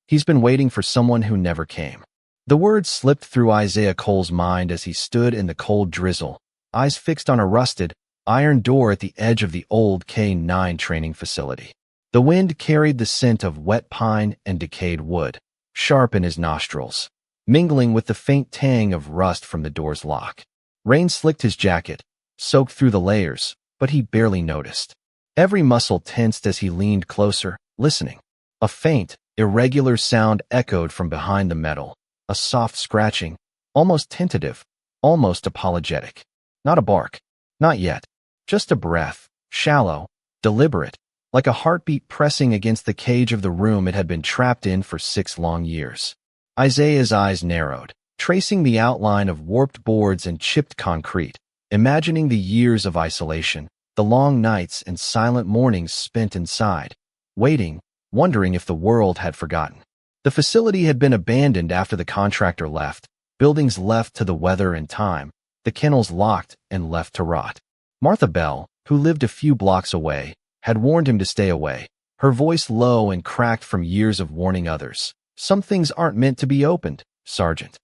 He's been waiting for someone who never came. The words slipped through Isaiah Cole's mind as he stood in the cold drizzle, eyes fixed on a rusted, iron door at the edge of the old K-9 training facility. The wind carried the scent of wet pine and decayed wood, sharp in his nostrils, mingling with the faint tang of rust from the door's lock. Rain slicked his jacket, soaked through the layers, but he barely noticed. Every muscle tensed as he leaned closer, listening. A faint, irregular sound echoed from behind the metal, a soft scratching, almost tentative, almost apologetic. Not a bark. Not yet. Just a breath, shallow, deliberate, like a heartbeat pressing against the cage of the room it had been trapped in for 6 long years. Isaiah's eyes narrowed, tracing the outline of warped boards and chipped concrete, imagining the years of isolation, the long nights and silent mornings spent inside, waiting, wondering if the world had forgotten. The facility had been abandoned after the contractor left, buildings left to the weather and time, the kennels locked and left to rot. Martha Bell, who lived a few blocks away, had warned him to stay away, her voice low and cracked from years of warning others. Some things aren't meant to be opened, Sergeant.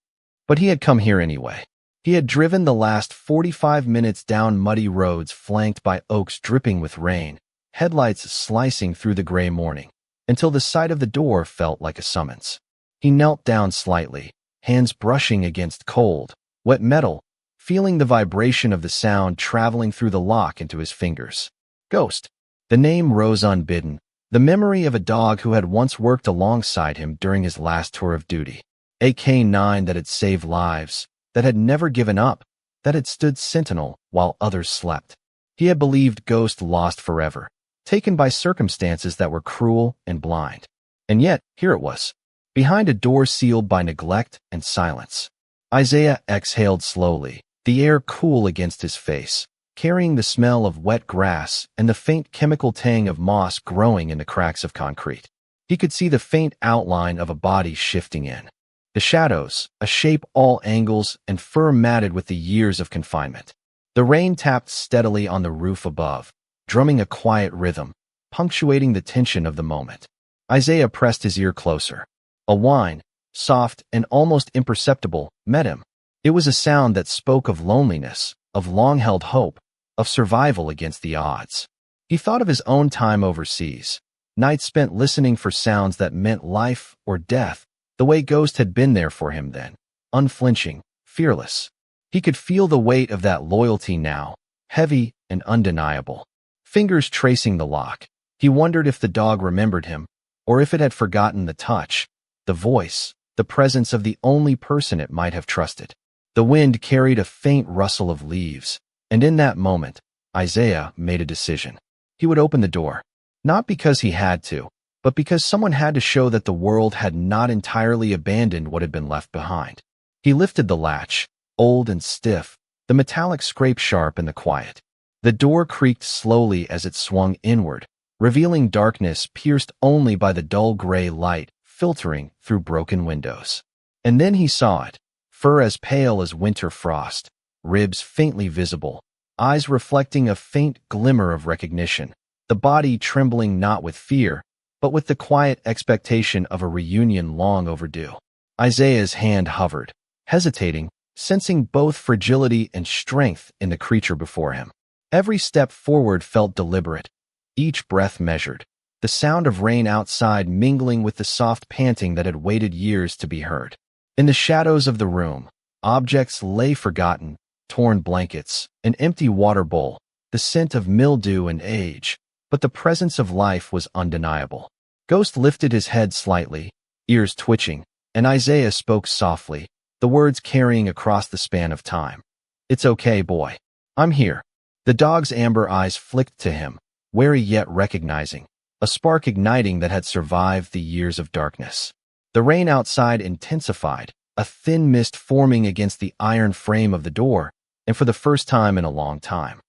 But he had come here anyway. He had driven the last 45 minutes down muddy roads flanked by oaks dripping with rain, headlights slicing through the gray morning, until the sight of the door felt like a summons. He knelt down slightly, hands brushing against cold, wet metal, feeling the vibration of the sound traveling through the lock into his fingers. Ghost. The name rose unbidden, the memory of a dog who had once worked alongside him during his last tour of duty. A K-9 that had saved lives, that had never given up, that had stood sentinel while others slept. He had believed Ghost lost forever, taken by circumstances that were cruel and blind. And yet, here it was, behind a door sealed by neglect and silence. Isaiah exhaled slowly, the air cool against his face, carrying the smell of wet grass and the faint chemical tang of moss growing in the cracks of concrete. He could see the faint outline of a body shifting in. The shadows, a shape all angles and fur matted with the years of confinement. The rain tapped steadily on the roof above, drumming a quiet rhythm, punctuating the tension of the moment. Isaiah pressed his ear closer. A whine, soft and almost imperceptible, met him. It was a sound that spoke of loneliness, of long-held hope, of survival against the odds. He thought of his own time overseas, nights spent listening for sounds that meant life or death, the way Ghost had been there for him then, unflinching, fearless. He could feel the weight of that loyalty now, heavy and undeniable. Fingers tracing the lock. He wondered if the dog remembered him, or if it had forgotten the touch, the voice, the presence of the only person it might have trusted. The wind carried a faint rustle of leaves, and in that moment, Isaiah made a decision. He would open the door, not because he had to, but because someone had to show that the world had not entirely abandoned what had been left behind. He lifted the latch, old and stiff, the metallic scrape sharp in the quiet. The door creaked slowly as it swung inward, revealing darkness pierced only by the dull gray light filtering through broken windows. And then he saw it, fur as pale as winter frost, ribs faintly visible, eyes reflecting a faint glimmer of recognition, the body trembling not with fear, but with the quiet expectation of a reunion long overdue. Isaiah's hand hovered, hesitating, sensing both fragility and strength in the creature before him. Every step forward felt deliberate, each breath measured, the sound of rain outside mingling with the soft panting that had waited years to be heard. In the shadows of the room, objects lay forgotten, torn blankets, an empty water bowl, the scent of mildew and age, but the presence of life was undeniable. Ghost lifted his head slightly, ears twitching, and Isaiah spoke softly, the words carrying across the span of time. "It's okay, boy. I'm here." The dog's amber eyes flicked to him, wary yet recognizing, a spark igniting that had survived the years of darkness. The rain outside intensified, a thin mist forming against the iron frame of the door, and for the first time in a long time,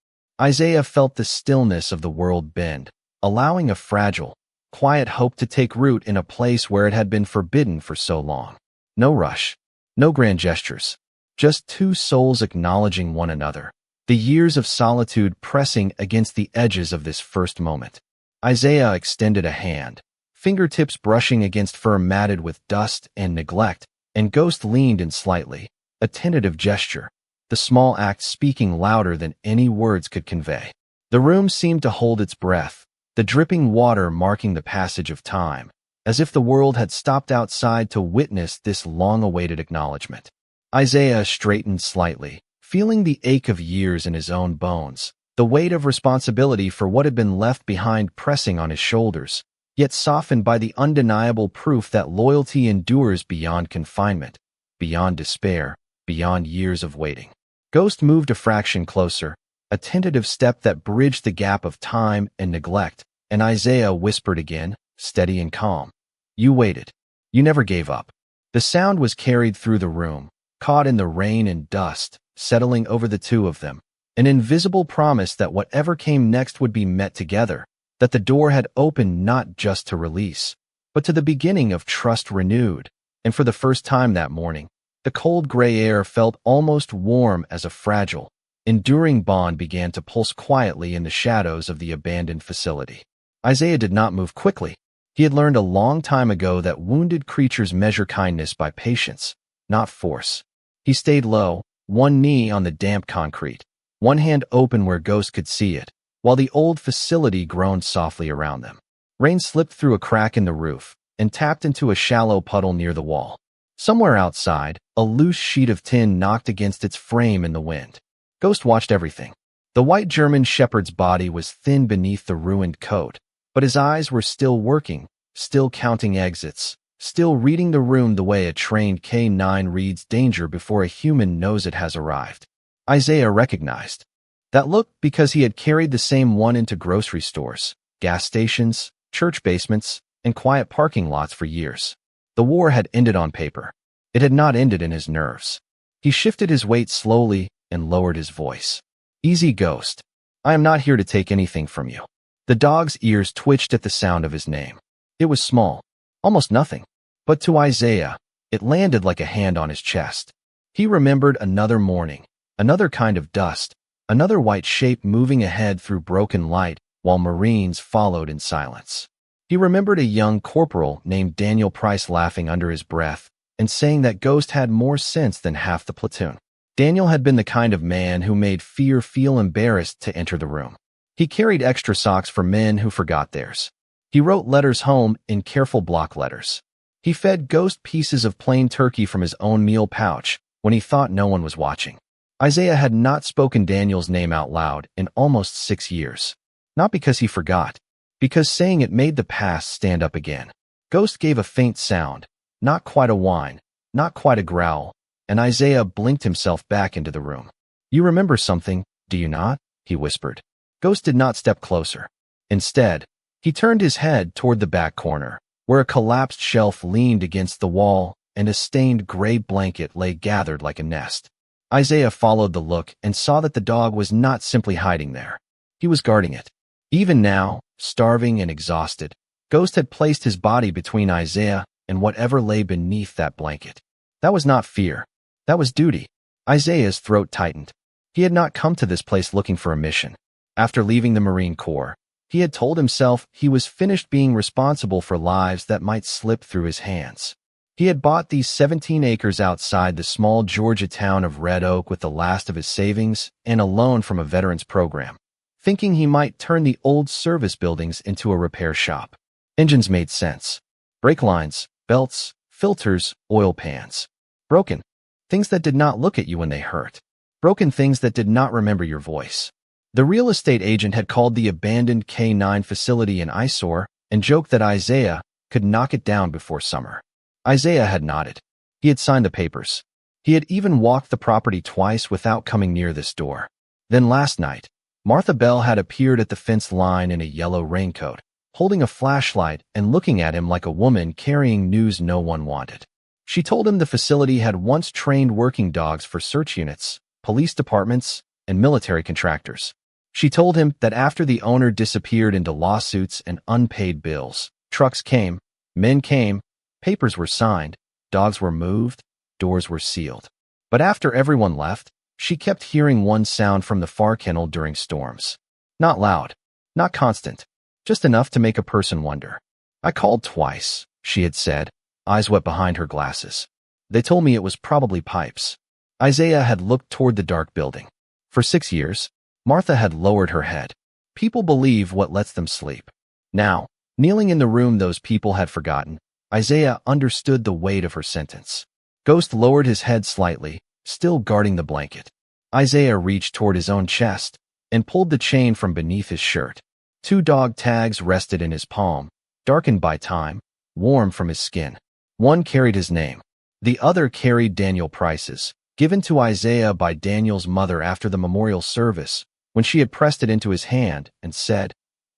Isaiah felt the stillness of the world bend, allowing a fragile, quiet hope to take root in a place where it had been forbidden for so long. No rush, no grand gestures, just two souls acknowledging one another, the years of solitude pressing against the edges of this first moment. Isaiah extended a hand, fingertips brushing against fur matted with dust and neglect, and Ghost leaned in slightly, a tentative gesture, the small act speaking louder than any words could convey. The room seemed to hold its breath, the dripping water marking the passage of time, as if the world had stopped outside to witness this long-awaited acknowledgement. Isaiah straightened slightly, feeling the ache of years in his own bones, the weight of responsibility for what had been left behind pressing on his shoulders, yet softened by the undeniable proof that loyalty endures beyond confinement, beyond despair, beyond years of waiting. Ghost moved a fraction closer, a tentative step that bridged the gap of time and neglect, and Isaiah whispered again, steady and calm. You waited. You never gave up. The sound was carried through the room, caught in the rain and dust, settling over the two of them, an invisible promise that whatever came next would be met together, that the door had opened not just to release, but to the beginning of trust renewed. And for the first time that morning, the cold gray air felt almost warm as a fragile, enduring bond began to pulse quietly in the shadows of the abandoned facility. Isaiah did not move quickly. He had learned a long time ago that wounded creatures measure kindness by patience, not force. He stayed low, one knee on the damp concrete, one hand open where Ghost could see it, while the old facility groaned softly around them. Rain slipped through a crack in the roof and tapped into a shallow puddle near the wall. Somewhere outside, a loose sheet of tin knocked against its frame in the wind. Ghost watched everything. The white German shepherd's body was thin beneath the ruined coat, but his eyes were still working, still counting exits, still reading the room the way a trained K9 reads danger before a human knows it has arrived. Isaiah recognized that look because he had carried the same one into grocery stores, gas stations, church basements, and quiet parking lots for years. The war had ended on paper. It had not ended in his nerves. He shifted his weight slowly and lowered his voice. Easy, Ghost. I am not here to take anything from you. The dog's ears twitched at the sound of his name. It was small, almost nothing. But to Isaiah, it landed like a hand on his chest. He remembered another morning, another kind of dust, another white shape moving ahead through broken light while Marines followed in silence. He remembered a young corporal named Daniel Price laughing under his breath and saying that Ghost had more sense than half the platoon. Daniel had been the kind of man who made fear feel embarrassed to enter the room. He carried extra socks for men who forgot theirs. He wrote letters home in careful block letters. He fed Ghost pieces of plain turkey from his own meal pouch when he thought no one was watching. Isaiah had not spoken Daniel's name out loud in almost 6 years. Not because he forgot, because saying it made the past stand up again. Ghost gave a faint sound, not quite a whine, not quite a growl, and Isaiah blinked himself back into the room. You remember something, do you not? He whispered. Ghost did not step closer. Instead, he turned his head toward the back corner, where a collapsed shelf leaned against the wall and a stained gray blanket lay gathered like a nest. Isaiah followed the look and saw that the dog was not simply hiding there. He was guarding it. Even now, starving and exhausted, Ghost had placed his body between Isaiah and whatever lay beneath that blanket. That was not fear. That was duty. Isaiah's throat tightened. He had not come to this place looking for a mission. After leaving the Marine Corps, he had told himself he was finished being responsible for lives that might slip through his hands. He had bought these 17 acres outside the small Georgia town of Red Oak with the last of his savings and a loan from a veterans program, thinking he might turn the old service buildings into a repair shop. Engines made sense. Brake lines, belts, filters, oil pans. Broken. Things that did not look at you when they hurt. Broken things that did not remember your voice. The real estate agent had called the abandoned K9 facility an eyesore and joked that Isaiah could knock it down before summer. Isaiah had nodded. He had signed the papers. He had even walked the property twice without coming near this door. Then last night, Martha Bell had appeared at the fence line in a yellow raincoat, holding a flashlight and looking at him like a woman carrying news no one wanted. She told him the facility had once trained working dogs for search units, police departments, and military contractors. She told him that after the owner disappeared into lawsuits and unpaid bills, trucks came, men came, papers were signed, dogs were moved, doors were sealed. But after everyone left, she kept hearing one sound from the far kennel during storms. Not loud, not constant, just enough to make a person wonder. I called twice, she had said, eyes wet behind her glasses. They told me it was probably pipes. Isaiah had looked toward the dark building. For 6 years, Martha had lowered her head. People believe what lets them sleep. Now, kneeling in the room those people had forgotten, Isaiah understood the weight of her sentence. Ghost lowered his head slightly, still guarding the blanket. Isaiah reached toward his own chest and pulled the chain from beneath his shirt. 2 dog tags rested in his palm, darkened by time, warm from his skin. One carried his name. The other carried Daniel Price's, given to Isaiah by Daniel's mother after the memorial service, when she had pressed it into his hand and said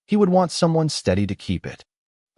he would want someone steady to keep it.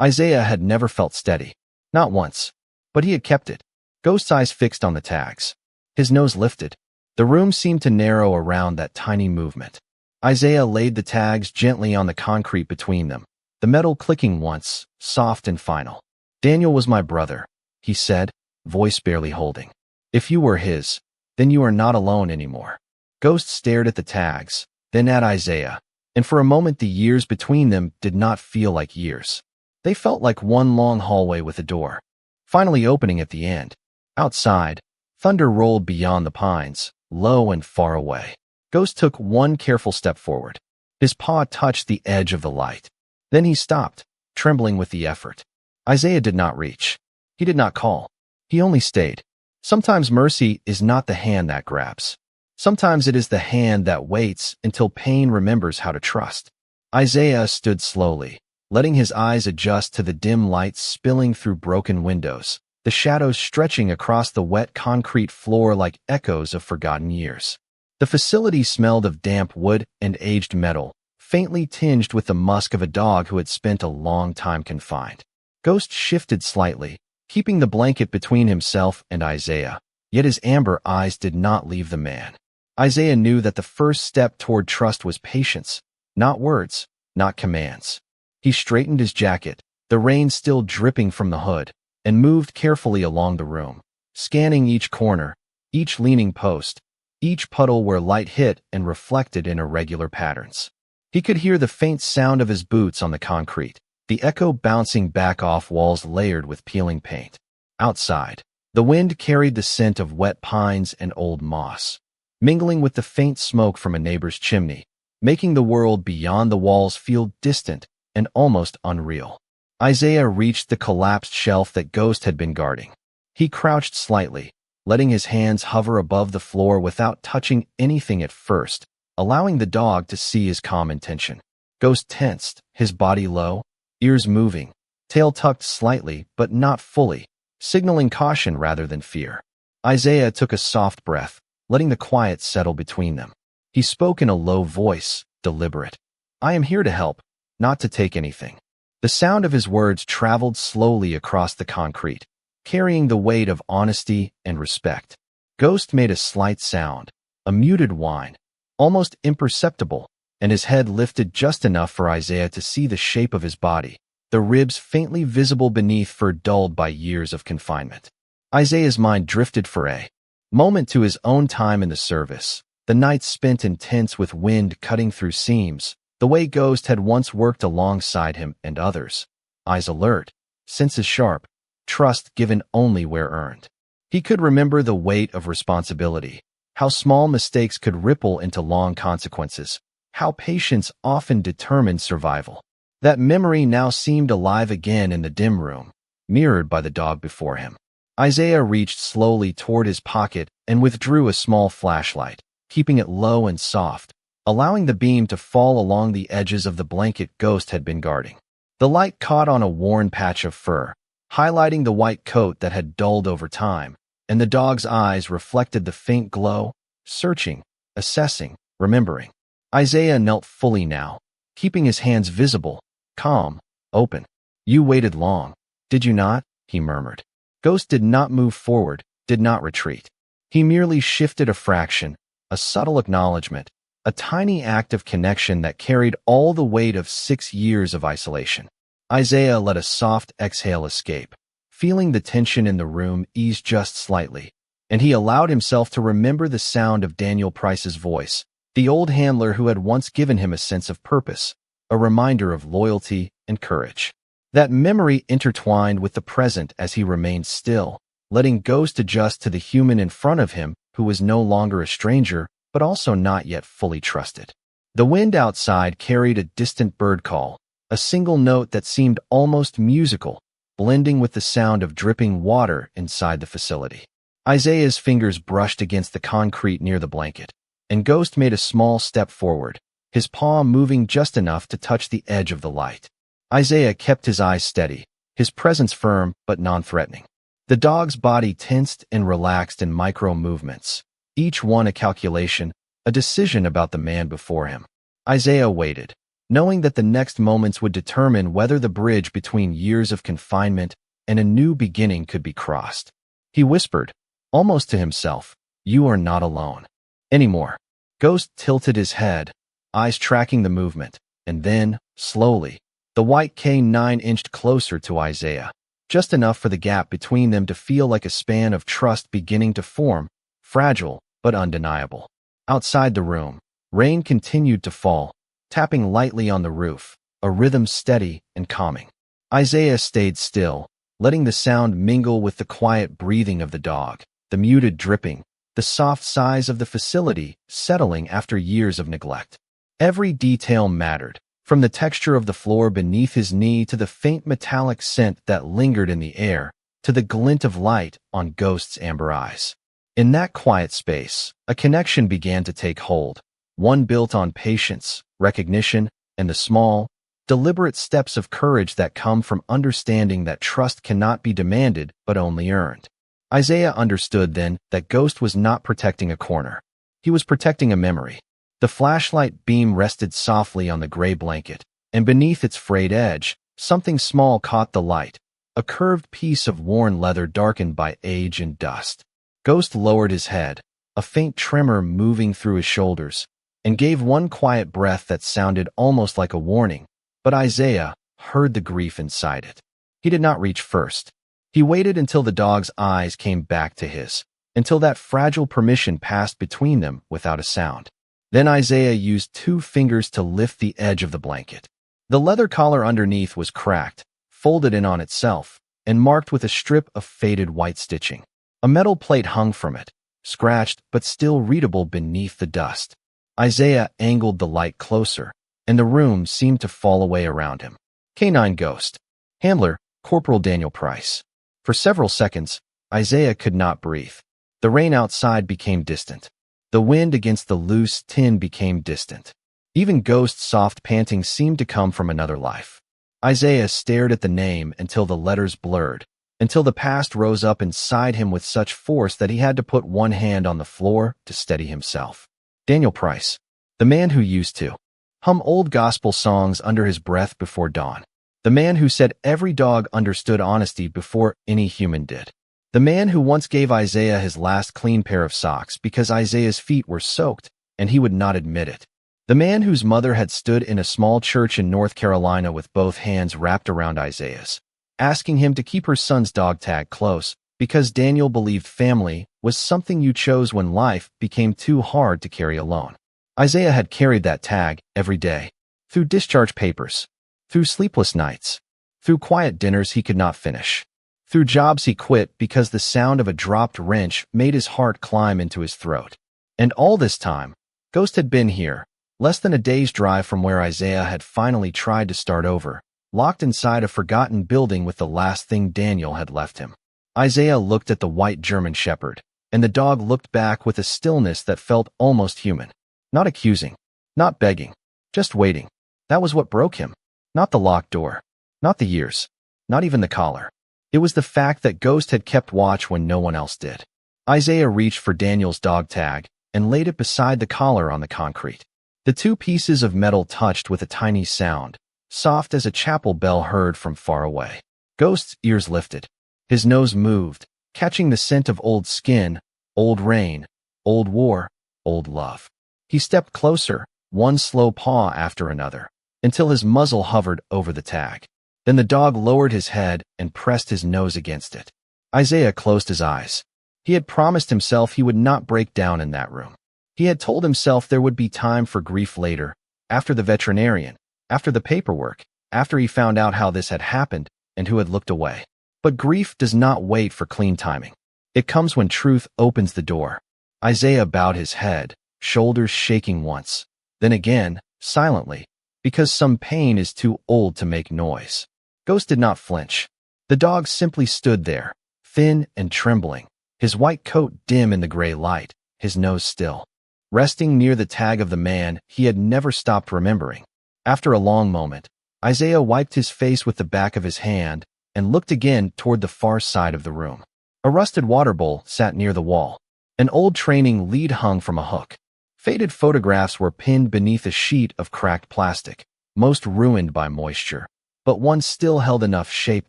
Isaiah had never felt steady, not once, but he had kept it. Ghost's eyes fixed on the tags. His nose lifted. The room seemed to narrow around that tiny movement. Isaiah laid the tags gently on the concrete between them, the metal clicking once, soft and final. Daniel was my brother, he said, voice barely holding. If you were his, then you are not alone anymore. Ghost stared at the tags, then at Isaiah, and for a moment the years between them did not feel like years. They felt like one long hallway with a door, finally opening at the end. Outside, thunder rolled beyond the pines, low and far away. Ghost took one careful step forward. His paw touched the edge of the light. Then he stopped, trembling with the effort. Isaiah did not reach. He did not call. He only stayed. Sometimes mercy is not the hand that grabs. Sometimes it is the hand that waits until pain remembers how to trust. Isaiah stood slowly, letting his eyes adjust to the dim light spilling through broken windows, the shadows stretching across the wet concrete floor like echoes of forgotten years. The facility smelled of damp wood and aged metal, faintly tinged with the musk of a dog who had spent a long time confined. Ghost shifted slightly, keeping the blanket between himself and Isaiah, yet his amber eyes did not leave the man. Isaiah knew that the first step toward trust was patience, not words, not commands. He straightened his jacket, the rain still dripping from the hood, and moved carefully along the room, scanning each corner, each leaning post, each puddle where light hit and reflected in irregular patterns. He could hear the faint sound of his boots on the concrete, the echo bouncing back off walls layered with peeling paint. Outside, the wind carried the scent of wet pines and old moss, mingling with the faint smoke from a neighbor's chimney, making the world beyond the walls feel distant and almost unreal. Isaiah reached the collapsed shelf that Ghost had been guarding. He crouched slightly, letting his hands hover above the floor without touching anything at first, allowing the dog to see his calm intention. Ghost tensed, his body low, ears moving, tail tucked slightly but not fully, signaling caution rather than fear. Isaiah took a soft breath, letting the quiet settle between them. He spoke in a low voice, deliberate. I am here to help, not to take anything. The sound of his words traveled slowly across the concrete, carrying the weight of honesty and respect. Ghost made a slight sound, a muted whine, almost imperceptible, and his head lifted just enough for Isaiah to see the shape of his body, the ribs faintly visible beneath fur dulled by years of confinement. Isaiah's mind drifted for a moment to his own time in the service, the nights spent in tents with wind cutting through seams, the way Ghost had once worked alongside him and others, eyes alert, senses sharp, trust given only where earned. He could remember the weight of responsibility, how small mistakes could ripple into long consequences, how patience often determined survival. That memory now seemed alive again in the dim room, mirrored by the dog before him. Isaiah reached slowly toward his pocket and withdrew a small flashlight, keeping it low and soft, allowing the beam to fall along the edges of the blanket Ghost had been guarding. The light caught on a worn patch of fur, highlighting the white coat that had dulled over time, and the dog's eyes reflected the faint glow, searching, assessing, remembering. Isaiah knelt fully now, keeping his hands visible, calm, open. You waited long, did you not? He murmured. Ghost did not move forward, did not retreat. He merely shifted a fraction, a subtle acknowledgement, a tiny act of connection that carried all the weight of 6 years of isolation. Isaiah let a soft exhale escape, feeling the tension in the room ease just slightly, and he allowed himself to remember the sound of Daniel Price's voice, the old handler who had once given him a sense of purpose, a reminder of loyalty and courage. That memory intertwined with the present as he remained still, letting Ghost adjust to the human in front of him who was no longer a stranger, but also not yet fully trusted. The wind outside carried a distant bird call, a single note that seemed almost musical, blending with the sound of dripping water inside the facility. Isaiah's fingers brushed against the concrete near the blanket, and Ghost made a small step forward, his paw moving just enough to touch the edge of the light. Isaiah kept his eyes steady, his presence firm but non-threatening. The dog's body tensed and relaxed in micro-movements, each one a calculation, a decision about the man before him. Isaiah waited, knowing that the next moments would determine whether the bridge between years of confinement and a new beginning could be crossed. He whispered, almost to himself, "You are not alone anymore." Ghost tilted his head, eyes tracking the movement, and then, slowly, the white K9 inched closer to Isaiah, just enough for the gap between them to feel like a span of trust beginning to form, fragile but undeniable. Outside the room, rain continued to fall, tapping lightly on the roof, a rhythm steady and calming. Isaiah stayed still, letting the sound mingle with the quiet breathing of the dog, the muted dripping, the soft sighs of the facility settling after years of neglect. Every detail mattered, from the texture of the floor beneath his knee to the faint metallic scent that lingered in the air, to the glint of light on Ghost's amber eyes. In that quiet space, a connection began to take hold, one built on patience, recognition, and the small, deliberate steps of courage that come from understanding that trust cannot be demanded but only earned. Isaiah understood then that Ghost was not protecting a corner. He was protecting a memory. The flashlight beam rested softly on the gray blanket, and beneath its frayed edge, something small caught the light, a curved piece of worn leather darkened by age and dust. Ghost lowered his head, a faint tremor moving through his shoulders, and gave one quiet breath that sounded almost like a warning, but Isaiah heard the grief inside it. He did not reach first. He waited until the dog's eyes came back to his, until that fragile permission passed between them without a sound. Then Isaiah used 2 fingers to lift the edge of the blanket. The leather collar underneath was cracked, folded in on itself, and marked with a strip of faded white stitching. A metal plate hung from it, scratched but still readable beneath the dust. Isaiah angled the light closer, and the room seemed to fall away around him. K9 Ghost. Handler, Corporal Daniel Price. For several seconds, Isaiah could not breathe. The rain outside became distant. The wind against the loose tin became distant. Even Ghost's soft panting seemed to come from another life. Isaiah stared at the name until the letters blurred, until the past rose up inside him with such force that he had to put one hand on the floor to steady himself. Daniel Price, the man who used to hum old gospel songs under his breath before dawn. The man who said every dog understood honesty before any human did. The man who once gave Isaiah his last clean pair of socks because Isaiah's feet were soaked and he would not admit it. The man whose mother had stood in a small church in North Carolina with both hands wrapped around Isaiah's, asking him to keep her son's dog tag close because Daniel believed family was something you chose when life became too hard to carry alone. Isaiah had carried that tag every day, through discharge papers, through sleepless nights, through quiet dinners he could not finish, through jobs he quit because the sound of a dropped wrench made his heart climb into his throat. And all this time, Ghost had been here, less than a day's drive from where Isaiah had finally tried to start over, locked inside a forgotten building with the last thing Daniel had left him. Isaiah looked at the white German shepherd, and the dog looked back with a stillness that felt almost human. Not accusing, not begging, just waiting. That was what broke him. Not the locked door, not the years, not even the collar. It was the fact that Ghost had kept watch when no one else did. Isaiah reached for Daniel's dog tag and laid it beside the collar on the concrete. The 2 pieces of metal touched with a tiny sound, soft as a chapel bell heard from far away. Ghost's ears lifted. His nose moved, catching the scent of old skin, old rain, old war, old love. He stepped closer, one slow paw after another, until his muzzle hovered over the tag. Then the dog lowered his head and pressed his nose against it. Isaiah closed his eyes. He had promised himself he would not break down in that room. He had told himself there would be time for grief later, after the veterinarian, after the paperwork, after he found out how this had happened and who had looked away. But grief does not wait for clean timing. It comes when truth opens the door. Isaiah bowed his head, shoulders shaking once, then again, silently, because some pain is too old to make noise. Ghost did not flinch. The dog simply stood there, thin and trembling, his white coat dim in the gray light, his nose still, resting near the tag of the man he had never stopped remembering. After a long moment, Isaiah wiped his face with the back of his hand and looked again toward the far side of the room. A rusted water bowl sat near the wall. An old training lead hung from a hook. Faded photographs were pinned beneath a sheet of cracked plastic, most ruined by moisture, but one still held enough shape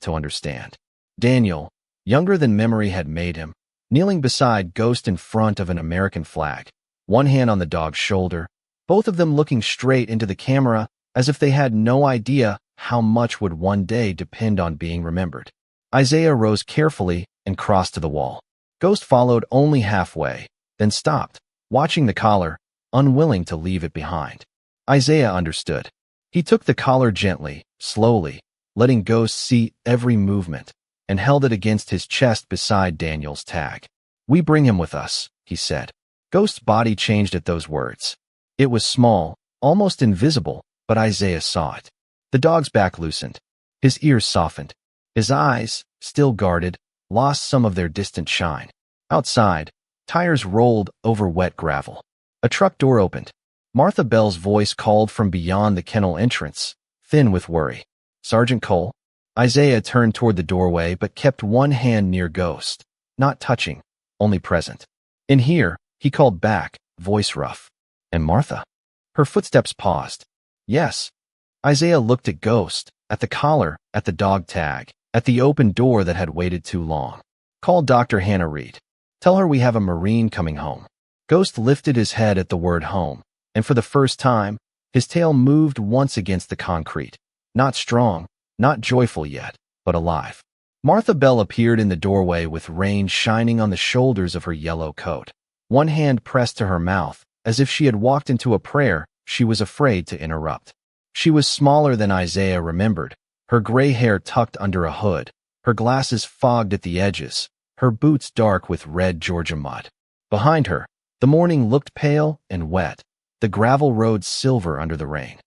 to understand. Daniel, younger than memory had made him, kneeling beside Ghost in front of an American flag, one hand on the dog's shoulder, both of them looking straight into the camera as if they had no idea how much would one day depend on being remembered. Isaiah rose carefully and crossed to the wall. Ghost followed only halfway, then stopped, watching the collar, unwilling to leave it behind. Isaiah understood. He took the collar gently, slowly, letting Ghost see every movement, and held it against his chest beside Daniel's tag. "We bring him with us," he said. Ghost's body changed at those words. It was small, almost invisible, but Isaiah saw it. The dog's back loosened. His ears softened. His eyes, still guarded, lost some of their distant shine. Outside, tires rolled over wet gravel. A truck door opened. Martha Bell's voice called from beyond the kennel entrance, thin with worry. "Sergeant Cole?" Isaiah turned toward the doorway but kept one hand near Ghost, not touching, only present. "In here," he called back, voice rough. "And Martha?" Her footsteps paused. "Yes." Isaiah looked at Ghost, at the collar, at the dog tag, at the open door that had waited too long. "Call Dr. Hannah Reed. Tell her we have a Marine coming home." Ghost lifted his head at the word home, and for the first time, his tail moved once against the concrete. Not strong, not joyful yet, but alive. Martha Bell appeared in the doorway with rain shining on the shoulders of her yellow coat. One hand pressed to her mouth, as if she had walked into a prayer she was afraid to interrupt. She was smaller than Isaiah remembered, her gray hair tucked under a hood, her glasses fogged at the edges, her boots dark with red Georgia mud. Behind her, the morning looked pale and wet, the gravel road silver under the rain,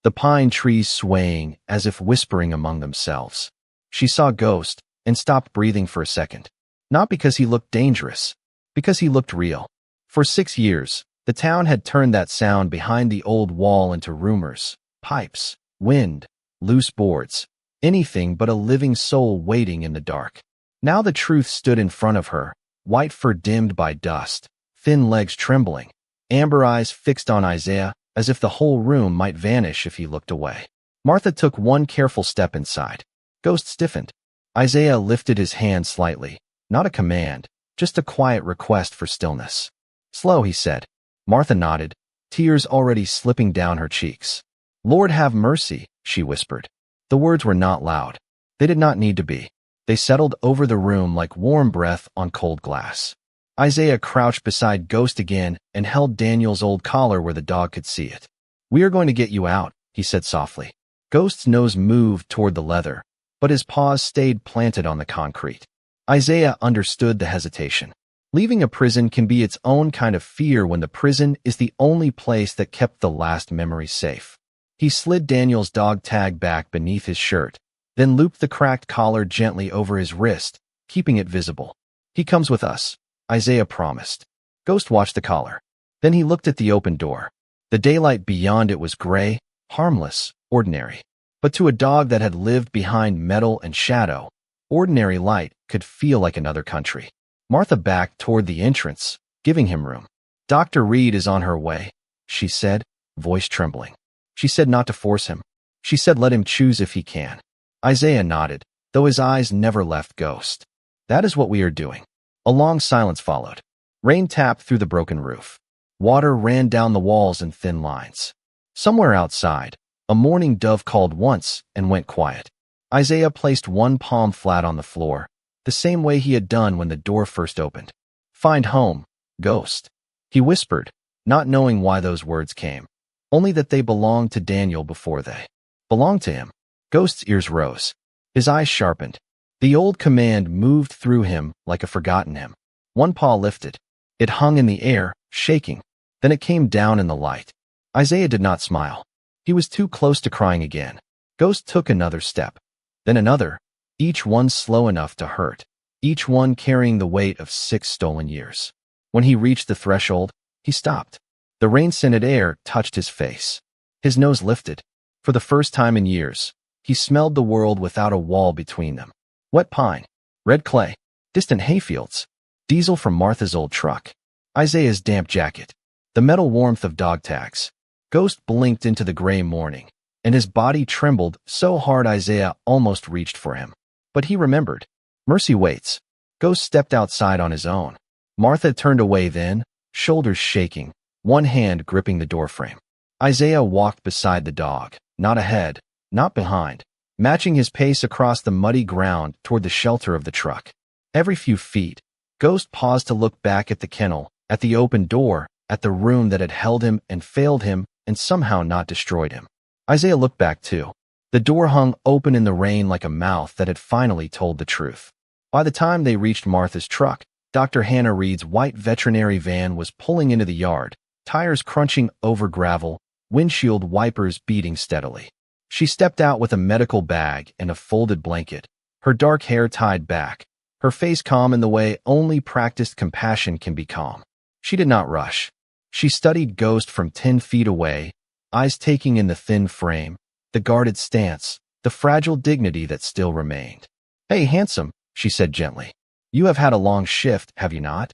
the pine trees swaying as if whispering among themselves. She saw Ghost and stopped breathing for a second, not because he looked dangerous, because he looked real. For 6 years, the town had turned that sound behind the old wall into rumors, pipes, wind, loose boards, anything but a living soul waiting in the dark. Now the truth stood in front of her, white fur dimmed by dust, thin legs trembling, amber eyes fixed on Isaiah as if the whole room might vanish if he looked away. Martha took one careful step inside. Ghost stiffened. Isaiah lifted his hand slightly, not a command, just a quiet request for stillness. "Slow," he said. Martha nodded, tears already slipping down her cheeks. "Lord have mercy," she whispered. The words were not loud. They did not need to be. They settled over the room like warm breath on cold glass. Isaiah crouched beside Ghost again and held Daniel's old collar where the dog could see it. "We are going to get you out," he said softly. Ghost's nose moved toward the leather, but his paws stayed planted on the concrete. Isaiah understood the hesitation. Leaving a prison can be its own kind of fear when the prison is the only place that kept the last memory safe. He slid Daniel's dog tag back beneath his shirt, then looped the cracked collar gently over his wrist, keeping it visible. "He comes with us," Isaiah promised. Ghost watched the collar. Then he looked at the open door. The daylight beyond it was gray, harmless, ordinary. But to a dog that had lived behind metal and shadow, ordinary light could feel like another country. Martha backed toward the entrance, giving him room. "Dr. Reed is on her way," she said, voice trembling. She said not to force him. She said let him choose if he can. Isaiah nodded, though his eyes never left Ghost. "That is what we are doing." A long silence followed. Rain tapped through the broken roof. Water ran down the walls in thin lines. Somewhere outside, a mourning dove called once and went quiet. Isaiah placed one palm flat on the floor, the same way he had done when the door first opened. "Find home, Ghost," he whispered, not knowing why those words came, only that they belonged to Daniel before they belonged to him. Ghost's ears rose. His eyes sharpened. The old command moved through him like a forgotten hymn. One paw lifted. It hung in the air, shaking. Then it came down in the light. Isaiah did not smile. He was too close to crying again. Ghost took another step. Then another, each one slow enough to hurt. Each one carrying the weight of 6 stolen years. When he reached the threshold, he stopped. The rain-scented air touched his face. His nose lifted. For the first time in years, he smelled the world without a wall between them. Wet pine, red clay, distant hayfields, diesel from Martha's old truck, Isaiah's damp jacket, the metal warmth of dog tags. Ghost blinked into the gray morning, and his body trembled so hard Isaiah almost reached for him. But he remembered. Mercy waits. Ghost stepped outside on his own. Martha turned away then, shoulders shaking, one hand gripping the doorframe. Isaiah walked beside the dog, not ahead, not behind, matching his pace across the muddy ground toward the shelter of the truck. Every few feet, Ghost paused to look back at the kennel, at the open door, at the room that had held him and failed him and somehow not destroyed him. Isaiah looked back too. The door hung open in the rain like a mouth that had finally told the truth. By the time they reached Martha's truck, Dr. Hannah Reed's white veterinary van was pulling into the yard, tires crunching over gravel, windshield wipers beating steadily. She stepped out with a medical bag and a folded blanket, her dark hair tied back, her face calm in the way only practiced compassion can be calm. She did not rush. She studied Ghost from 10 feet away, eyes taking in the thin frame, the guarded stance, the fragile dignity that still remained. "Hey, handsome," she said gently. "You have had a long shift, have you not?"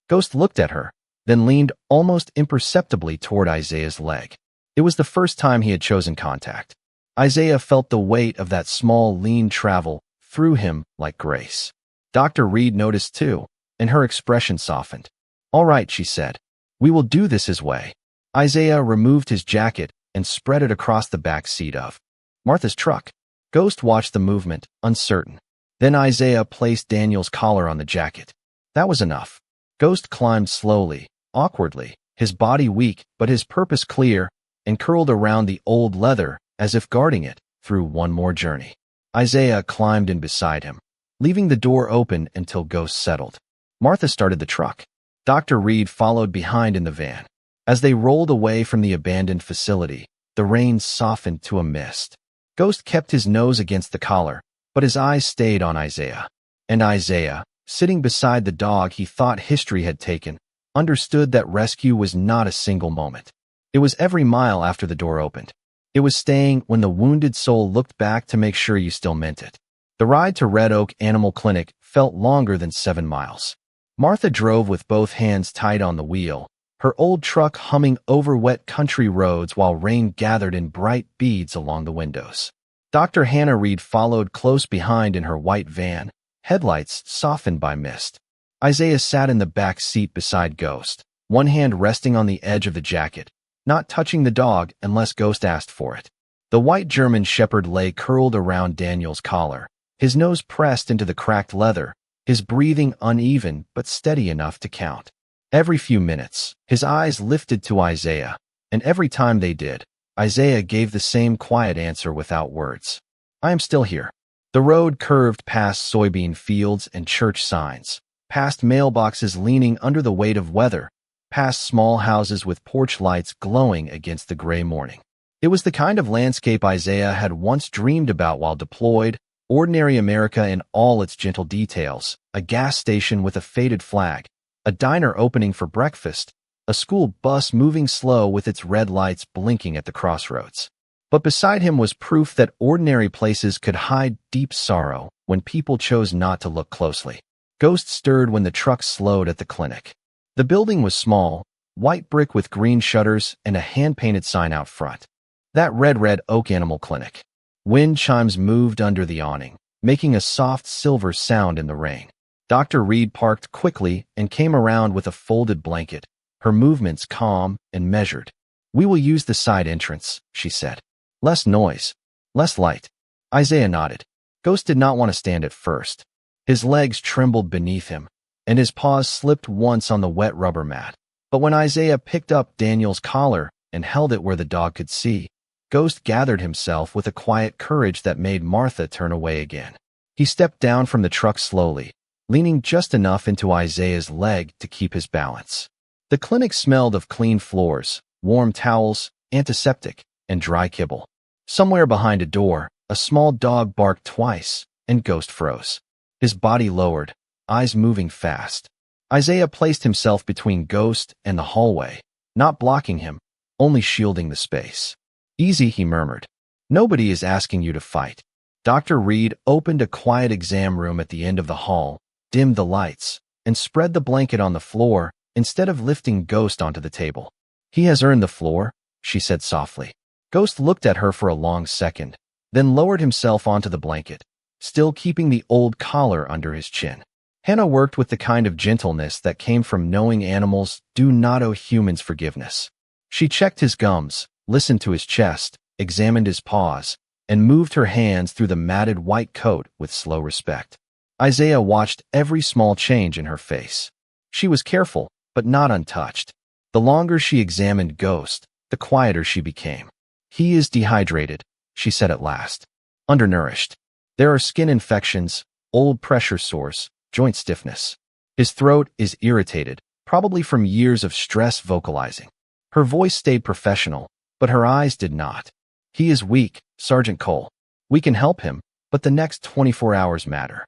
Ghost looked at her, then leaned almost imperceptibly toward Isaiah's leg. It was the first time he had chosen contact. Isaiah felt the weight of that small, lean travel through him like grace. Dr. Reed noticed too, and her expression softened. "All right," she said. "We will do this his way." Isaiah removed his jacket and spread it across the back seat of Martha's truck. Ghost watched the movement, uncertain. Then Isaiah placed Daniel's collar on the jacket. That was enough. Ghost climbed slowly, awkwardly, his body weak but his purpose clear, and curled around the old leather as if guarding it through one more journey. Isaiah climbed in beside him, leaving the door open until Ghost settled. Martha started the truck. Dr. Reed followed behind in the van. As they rolled away from the abandoned facility, the rain softened to a mist. Ghost kept his nose against the collar, but his eyes stayed on Isaiah. And Isaiah, sitting beside the dog he thought history had taken, understood that rescue was not a single moment. It was every mile after the door opened. It was staying when the wounded soul looked back to make sure you still meant it. The ride to Red Oak Animal Clinic felt longer than 7 miles. Martha drove with both hands tight on the wheel, her old truck humming over wet country roads while rain gathered in bright beads along the windows. Dr. Hannah Reed followed close behind in her white van, headlights softened by mist. Isaiah sat in the back seat beside Ghost, one hand resting on the edge of the jacket, not touching the dog unless Ghost asked for it. The white German shepherd lay curled around Daniel's collar, his nose pressed into the cracked leather, his breathing uneven but steady enough to count. Every few minutes, his eyes lifted to Isaiah, and every time they did, Isaiah gave the same quiet answer without words. "I am still here." The road curved past soybean fields and church signs, past mailboxes leaning under the weight of weather, past small houses with porch lights glowing against the gray morning. It was the kind of landscape Isaiah had once dreamed about while deployed, ordinary America in all its gentle details, a gas station with a faded flag, a diner opening for breakfast, a school bus moving slow with its red lights blinking at the crossroads. But beside him was proof that ordinary places could hide deep sorrow when people chose not to look closely. Ghost stirred when the truck slowed at the clinic. The building was small, white brick with green shutters and a hand-painted sign out front. That read Red Oak Animal Clinic. Wind chimes moved under the awning, making a soft silver sound in the rain. Dr. Reed parked quickly and came around with a folded blanket, her movements calm and measured. "We will use the side entrance," she said. "Less noise, less light." Isaiah nodded. Ghost did not want to stand at first. His legs trembled beneath him, and his paws slipped once on the wet rubber mat. But when Isaiah picked up Daniel's collar and held it where the dog could see, Ghost gathered himself with a quiet courage that made Martha turn away again. He stepped down from the truck slowly, leaning just enough into Isaiah's leg to keep his balance. The clinic smelled of clean floors, warm towels, antiseptic, and dry kibble. Somewhere behind a door, a small dog barked twice, and Ghost froze. His body lowered, eyes moving fast. Isaiah placed himself between Ghost and the hallway, not blocking him, only shielding the space. "Easy," he murmured. "Nobody is asking you to fight." Dr. Reed opened a quiet exam room at the end of the hall, dimmed the lights, and spread the blanket on the floor instead of lifting Ghost onto the table. "He has earned the floor," she said softly. Ghost looked at her for a long second, then lowered himself onto the blanket, still keeping the old collar under his chin. Hannah worked with the kind of gentleness that came from knowing animals do not owe humans forgiveness. She checked his gums, listened to his chest, examined his paws, and moved her hands through the matted white coat with slow respect. Isaiah watched every small change in her face. She was careful, but not untouched. The longer she examined Ghost, the quieter she became. "He is dehydrated," she said at last. "Undernourished. There are skin infections, old pressure sores, joint stiffness. His throat is irritated, probably from years of stress vocalizing." Her voice stayed professional, but her eyes did not. "He is weak, Sergeant Cole. We can help him, but the next 24 hours matter."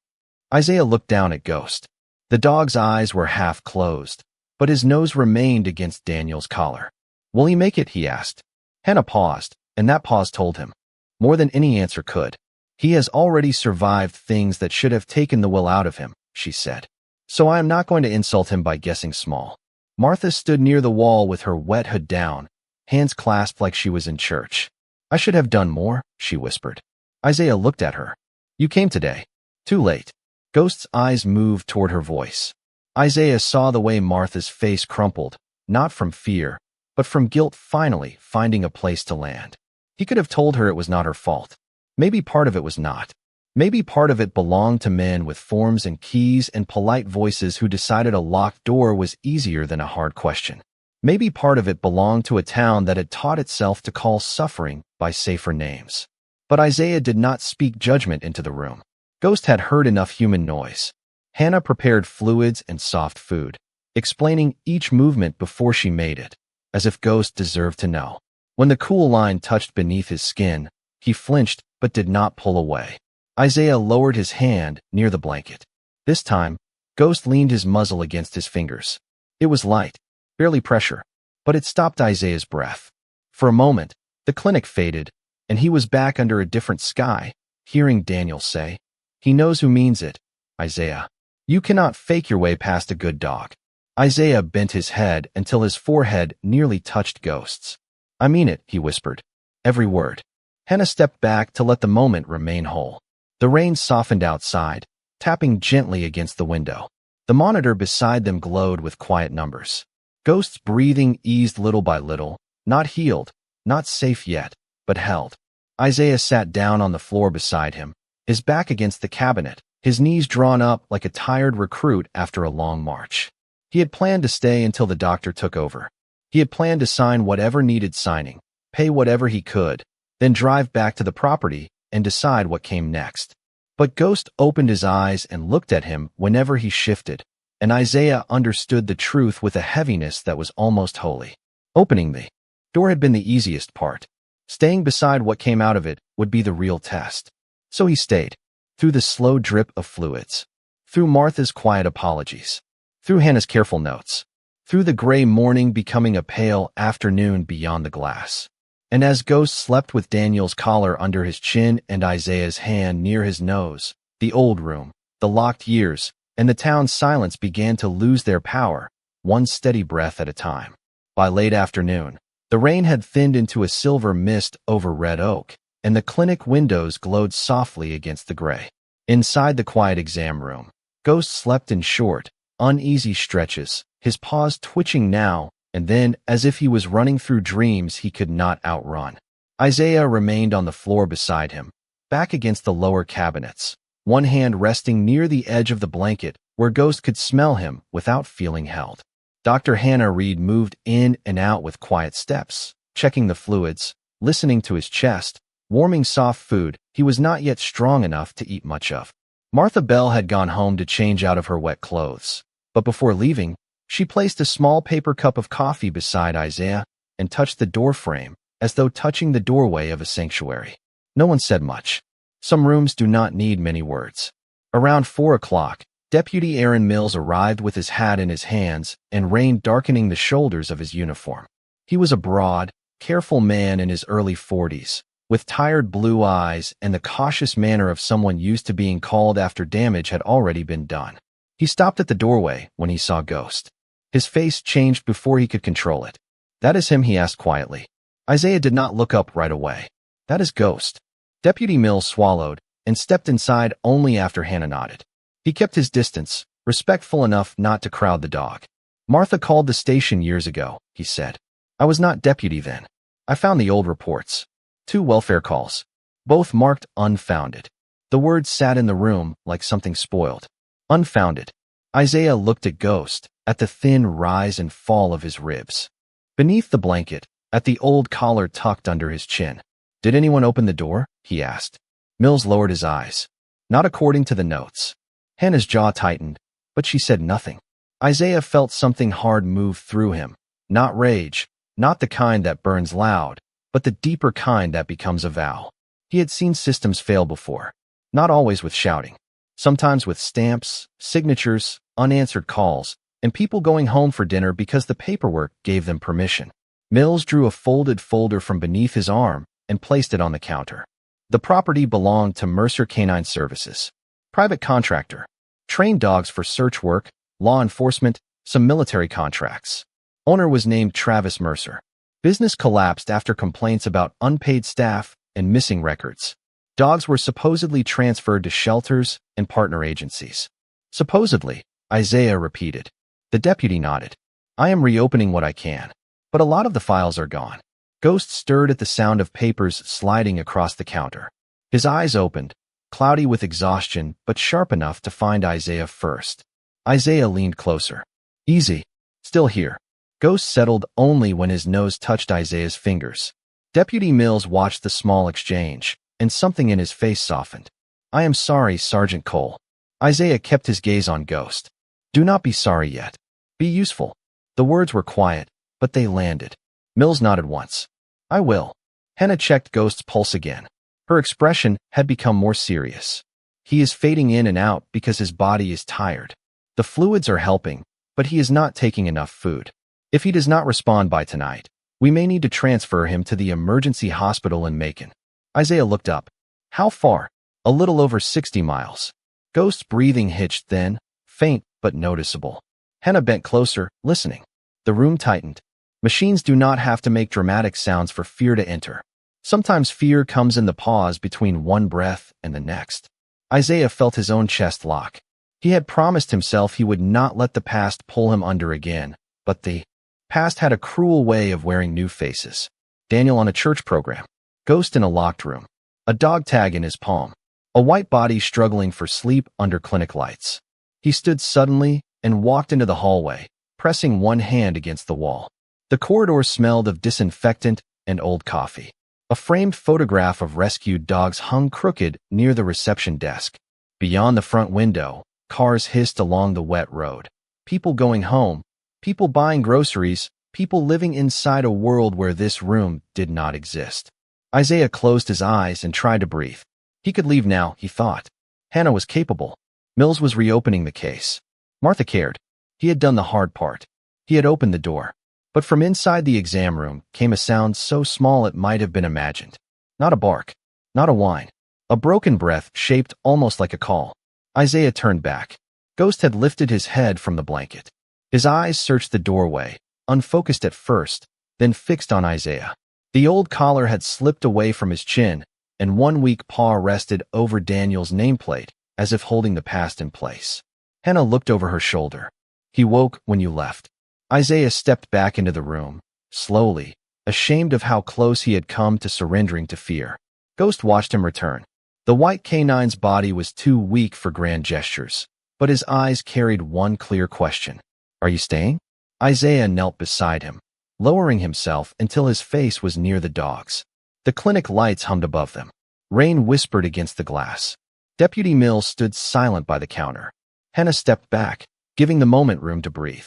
Isaiah looked down at Ghost. The dog's eyes were half closed, but his nose remained against Daniel's collar. "Will he make it?" he asked. Hannah paused, and that pause told him more than any answer could. "He has already survived things that should have taken the will out of him," she said. "So I am not going to insult him by guessing small." Martha stood near the wall with her wet hood down, hands clasped like she was in church. "I should have done more," she whispered. Isaiah looked at her. "You came today. Too late." Ghost's eyes moved toward her voice. Isaiah saw the way Martha's face crumpled, not from fear, but from guilt finally finding a place to land. He could have told her it was not her fault. Maybe part of it was not. Maybe part of it belonged to men with forms and keys and polite voices who decided a locked door was easier than a hard question. Maybe part of it belonged to a town that had taught itself to call suffering by safer names. But Isaiah did not speak judgment into the room. Ghost had heard enough human noise. Hannah prepared fluids and soft food, explaining each movement before she made it, as if Ghost deserved to know. When the cool line touched beneath his skin, he flinched but did not pull away. Isaiah lowered his hand near the blanket. This time, Ghost leaned his muzzle against his fingers. It was light, barely pressure, but it stopped Isaiah's breath. For a moment, the clinic faded, and he was back under a different sky, hearing Daniel say, "He knows who means it, Isaiah. You cannot fake your way past a good dog." Isaiah bent his head until his forehead nearly touched Ghost's. "I mean it," he whispered. "Every word." Hannah stepped back to let the moment remain whole. The rain softened outside, tapping gently against the window. The monitor beside them glowed with quiet numbers. Ghost's breathing eased little by little, not healed, not safe yet, but held. Isaiah sat down on the floor beside him, his back against the cabinet, his knees drawn up like a tired recruit after a long march. He had planned to stay until the doctor took over. He had planned to sign whatever needed signing, pay whatever he could, then drive back to the property and decide what came next. But Ghost opened his eyes and looked at him whenever he shifted, and Isaiah understood the truth with a heaviness that was almost holy. Opening the door had been the easiest part. Staying beside what came out of it would be the real test. So he stayed, through the slow drip of fluids, through Martha's quiet apologies, through Hannah's careful notes, through the gray morning becoming a pale afternoon beyond the glass. And as Ghost slept with Daniel's collar under his chin and Isaiah's hand near his nose, the old room, the locked years, and the town's silence began to lose their power, one steady breath at a time. By late afternoon, the rain had thinned into a silver mist over Red Oak, and the clinic windows glowed softly against the gray. Inside the quiet exam room, Ghost slept in short, uneasy stretches, his paws twitching now and then as if he was running through dreams he could not outrun. Isaiah remained on the floor beside him, back against the lower cabinets, one hand resting near the edge of the blanket where Ghost could smell him without feeling held. Dr. Hannah Reed moved in and out with quiet steps, checking the fluids, listening to his chest, warming soft food he was not yet strong enough to eat much of. Martha Bell had gone home to change out of her wet clothes, but before leaving, she placed a small paper cup of coffee beside Isaiah and touched the door frame, as though touching the doorway of a sanctuary. No one said much. Some rooms do not need many words. Around 4 o'clock, Deputy Aaron Mills arrived with his hat in his hands and rain darkening the shoulders of his uniform. He was a broad, careful man in his early 40s, with tired blue eyes and the cautious manner of someone used to being called after damage had already been done. He stopped at the doorway when he saw Ghost. His face changed before he could control it. "That is him?" he asked quietly. Isaiah did not look up right away. "That is Ghost." Deputy Mills swallowed and stepped inside only after Hannah nodded. He kept his distance, respectful enough not to crowd the dog. "Martha called the station years ago," he said. "I was not deputy then. I found the old reports. 2 welfare calls, both marked unfounded." The words sat in the room like something spoiled. Unfounded. Isaiah looked at Ghost, at the thin rise and fall of his ribs. Beneath the blanket, at the old collar tucked under his chin. "Did anyone open the door?" he asked. Mills lowered his eyes. "Not according to the notes." Hannah's jaw tightened, but she said nothing. Isaiah felt something hard move through him. Not rage, not the kind that burns loud, but the deeper kind that becomes a vow. He had seen systems fail before. Not always with shouting. Sometimes with stamps, signatures, unanswered calls, and people going home for dinner because the paperwork gave them permission. Mills drew a folded folder from beneath his arm and placed it on the counter. The property belonged to Mercer Canine Services. Private contractor. Trained dogs for search work, law enforcement, some military contracts. Owner was named Travis Mercer. Business collapsed after complaints about unpaid staff and missing records. Dogs were supposedly transferred to shelters and partner agencies. Supposedly, Isaiah repeated. The deputy nodded. "I am reopening what I can, but a lot of the files are gone." Ghost stirred at the sound of papers sliding across the counter. His eyes opened, cloudy with exhaustion but sharp enough to find Isaiah first. Isaiah leaned closer. "Easy. Still here." Ghost settled only when his nose touched Isaiah's fingers. Deputy Mills watched the small exchange, and something in his face softened. "I am sorry, Sergeant Cole." Isaiah kept his gaze on Ghost. "Do not be sorry yet. Be useful." The words were quiet, but they landed. Mills nodded once. "I will." Hannah checked Ghost's pulse again. Her expression had become more serious. "He is fading in and out because his body is tired. The fluids are helping, but he is not taking enough food. If he does not respond by tonight, we may need to transfer him to the emergency hospital in Macon." Isaiah looked up. "How far?" "A little over 60 miles. Ghost's breathing hitched then, faint but noticeable. Hannah bent closer, listening. The room tightened. Machines do not have to make dramatic sounds for fear to enter. Sometimes fear comes in the pause between one breath and the next. Isaiah felt his own chest lock. He had promised himself he would not let the past pull him under again, but the past had a cruel way of wearing new faces. Daniel on a church program. Ghost in a locked room. A dog tag in his palm. A white body struggling for sleep under clinic lights. He stood suddenly and walked into the hallway, pressing one hand against the wall. The corridor smelled of disinfectant and old coffee. A framed photograph of rescued dogs hung crooked near the reception desk. Beyond the front window, cars hissed along the wet road. People going home, people buying groceries, people living inside a world where this room did not exist. Isaiah closed his eyes and tried to breathe. He could leave now, he thought. Hannah was capable. Mills was reopening the case. Martha cared. He had done the hard part. He had opened the door. But from inside the exam room came a sound so small it might have been imagined. Not a bark. Not a whine. A broken breath shaped almost like a call. Isaiah turned back. Ghost had lifted his head from the blanket. His eyes searched the doorway, unfocused at first, then fixed on Isaiah. The old collar had slipped away from his chin, and one weak paw rested over Daniel's nameplate, as if holding the past in place. Hannah looked over her shoulder. "He woke when you left." Isaiah stepped back into the room, slowly, ashamed of how close he had come to surrendering to fear. Ghost watched him return. The white canine's body was too weak for grand gestures, but his eyes carried one clear question. "Are you staying?" Isaiah knelt beside him, lowering himself until his face was near the dog's. The clinic lights hummed above them. Rain whispered against the glass. Deputy Mills stood silent by the counter. Hannah stepped back, giving the moment room to breathe.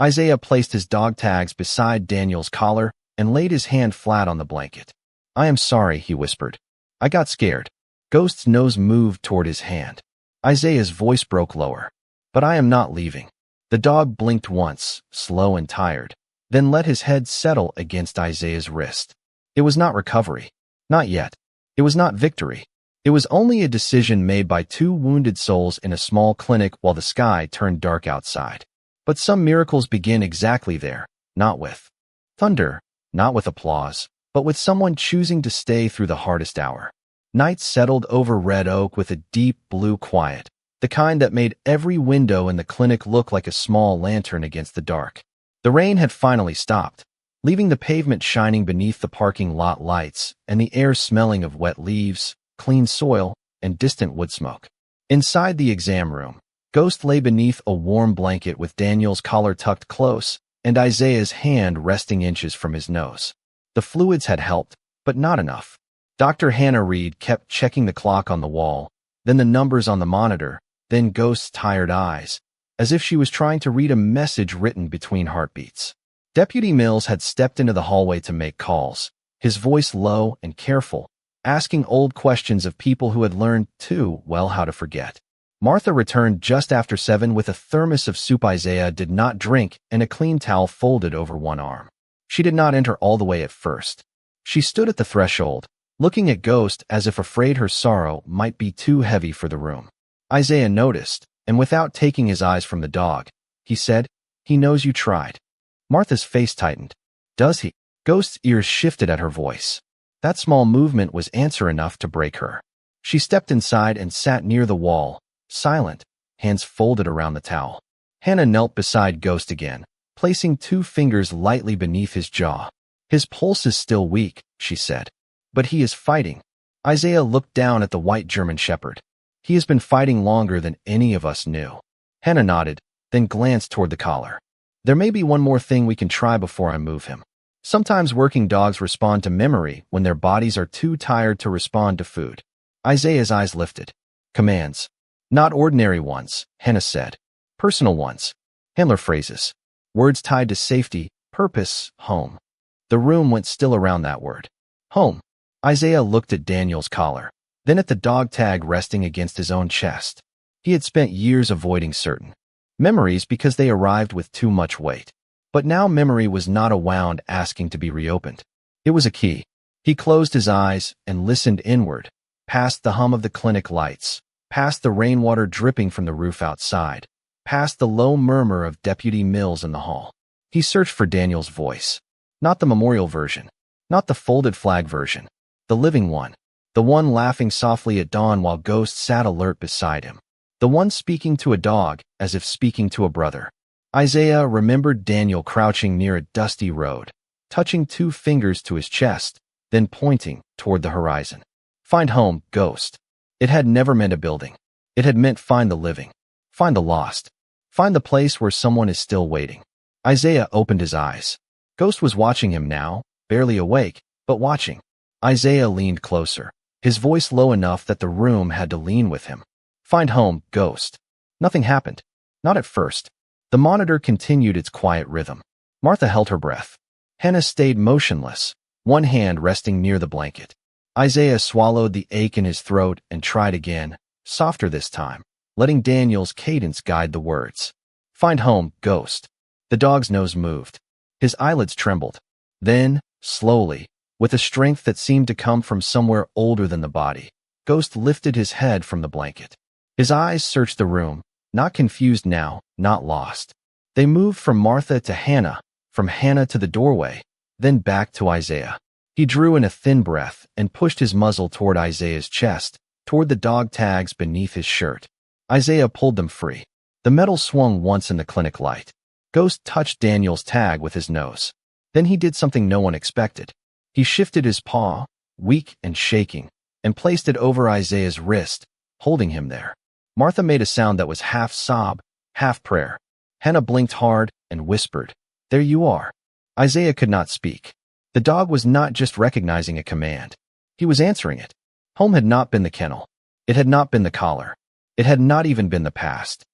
Isaiah placed his dog tags beside Daniel's collar and laid his hand flat on the blanket. "I am sorry," he whispered. "I got scared." Ghost's nose moved toward his hand. Isaiah's voice broke lower. "But I am not leaving." The dog blinked once, slow and tired, then let his head settle against Isaiah's wrist. It was not recovery. Not yet. It was not victory. It was only a decision made by two wounded souls in a small clinic while the sky turned dark outside. But some miracles begin exactly there, not with thunder, not with applause, but with someone choosing to stay through the hardest hour. Night settled over Red Oak with a deep blue quiet, the kind that made every window in the clinic look like a small lantern against the dark. The rain had finally stopped, leaving the pavement shining beneath the parking lot lights and the air smelling of wet leaves, clean soil, and distant wood smoke. Inside the exam room, Ghost lay beneath a warm blanket with Daniel's collar tucked close and Isaiah's hand resting inches from his nose. The fluids had helped, but not enough. Dr. Hannah Reed kept checking the clock on the wall, then the numbers on the monitor, then Ghost's tired eyes, as if she was trying to read a message written between heartbeats. Deputy Mills had stepped into the hallway to make calls, his voice low and careful, asking old questions of people who had learned too well how to forget. Martha returned just after 7 with a thermos of soup Isaiah did not drink and a clean towel folded over one arm. She did not enter all the way at first. She stood at the threshold, looking at Ghost as if afraid her sorrow might be too heavy for the room. Isaiah noticed, and without taking his eyes from the dog, he said, "He knows you tried." Martha's face tightened. "Does he?" Ghost's ears shifted at her voice. That small movement was answer enough to break her. She stepped inside and sat near the wall, silent, hands folded around the towel. Hannah knelt beside Ghost again, placing 2 fingers lightly beneath his jaw. "His pulse is still weak," she said. "But he is fighting." Isaiah looked down at the white German shepherd. "He has been fighting longer than any of us knew." Hannah nodded, then glanced toward the collar. "There may be one more thing we can try before I move him." Sometimes working dogs respond to memory when their bodies are too tired to respond to food. Isaiah's eyes lifted. "Commands. Not ordinary ones," Hannah said. "Personal ones. Handler phrases. Words tied to safety, purpose, home." The room went still around that word. Home. Isaiah looked at Daniel's collar, then at the dog tag resting against his own chest. He had spent years avoiding certain memories because they arrived with too much weight. But now memory was not a wound asking to be reopened. It was a key. He closed his eyes and listened inward, past the hum of the clinic lights, past the rainwater dripping from the roof outside, past the low murmur of Deputy Mills in the hall. He searched for Daniel's voice. Not the memorial version, not the folded flag version, the living one, the one laughing softly at dawn while Ghost sat alert beside him, the one speaking to a dog as if speaking to a brother. Isaiah remembered Daniel crouching near a dusty road, touching 2 fingers to his chest, then pointing toward the horizon. Find home, Ghost. It had never meant a building. It had meant find the living, find the lost, find the place where someone is still waiting. Isaiah opened his eyes. Ghost was watching him now, barely awake, but watching. Isaiah leaned closer, his voice low enough that the room had to lean with him. Find home, Ghost. Nothing happened. Not at first. The monitor continued its quiet rhythm. Martha held her breath. Hannah stayed motionless, one hand resting near the blanket. Isaiah swallowed the ache in his throat and tried again, softer this time, letting Daniel's cadence guide the words. Find home, Ghost. The dog's nose moved. His eyelids trembled. Then, slowly, with a strength that seemed to come from somewhere older than the body, Ghost lifted his head from the blanket. His eyes searched the room, not confused now, not lost. They moved from Martha to Hannah, from Hannah to the doorway, then back to Isaiah. He drew in a thin breath and pushed his muzzle toward Isaiah's chest, toward the dog tags beneath his shirt. Isaiah pulled them free. The metal swung once in the clinic light. Ghost touched Daniel's tag with his nose. Then he did something no one expected. He shifted his paw, weak and shaking, and placed it over Isaiah's wrist, holding him there. Martha made a sound that was half sob, half prayer. Hannah blinked hard and whispered, "There you are." Isaiah could not speak. The dog was not just recognizing a command. He was answering it. Home had not been the kennel. It had not been the collar. It had not even been the past.